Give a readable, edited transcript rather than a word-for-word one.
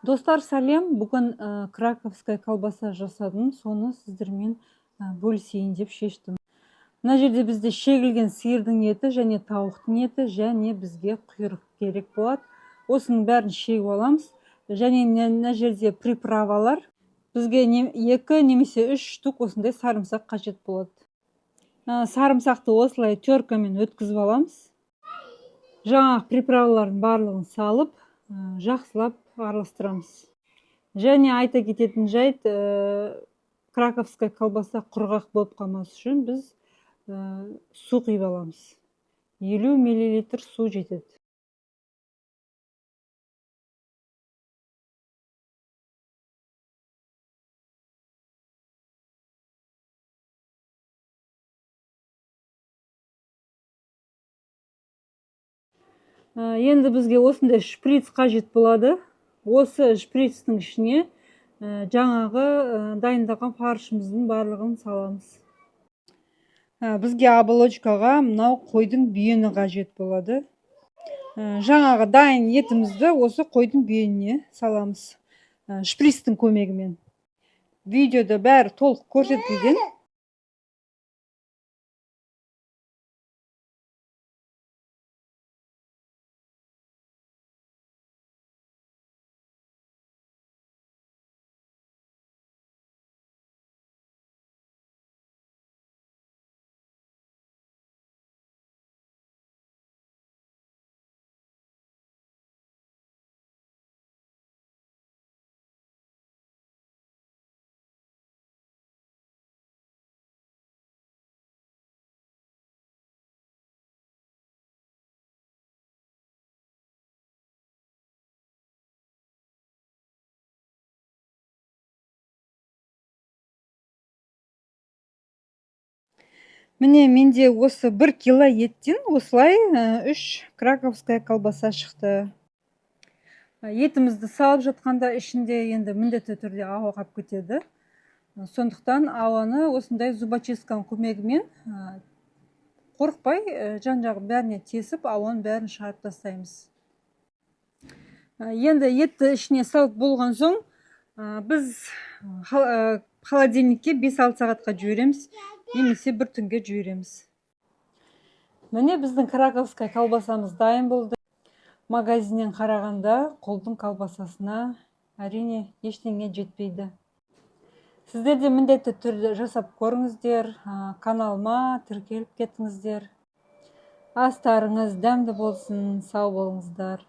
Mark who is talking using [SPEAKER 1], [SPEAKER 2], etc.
[SPEAKER 1] Достар, сәлем. Бүгін краковская колбаса жасадым. Соны сіздермен бөлісейін деп шештім. Мына жерде бізде шегілген сиырдың еті және тауықтың еті және бізге құйрық керек болады. Осының бәрін шегіп аламыз. Және мына жерде приправалар. Бізге 2 немесе 3 штук осындай сарымсақ қажет болады. Сарымсақты осылай теркамен өткізіп аламыз. Жаңағы приправалардың барлығын салып, жақсылап араластырамыз. Және айта кететін жайт, краковская колбаса құрғақ болып қалмас үшін біз су құйып аламыз. 50 мл су жетеді. Енді бізге осындай шприц қажет болады. Осы шприцтің ішіне жаңағы дайындаған фаршымыздың барлығын саламыз. Бізге оболочкаға мынау қойдың бүйені қажет болады. Жаңағы дайын етімізді осы қойдың бүйеніне саламыз шприцтің көмегімен. Видеода бәрі толық көрсетілген. Міне менде осы 1 кило еттен осылай 3 краковская колбаса шықты. Етімізді салып жатқанда ішінде енді міндетті түрде ауа қалып кетеді. Сондықтан ауаны осындай зубочистканың көмегімен қорықпай жан-жағы бәріне тесіп, ауаның бәрін шығарып тастаймыз. Енді етті ішіне салып болған соң, біз холодильникке 5-6 сағатқа жібереміз, немесе 1 түнге жібереміз. Міне біздің краковская колбасамыз дайын болды. Магазиннен қарағанда қолдың колбасасына әрине ештеңе жетпейді. Сіздер де міндетті түрде жасап көріңіздер, каналыма тіркеліп кетіңіздер. Астарыңыз дәмді болсын, сау болыңыздар.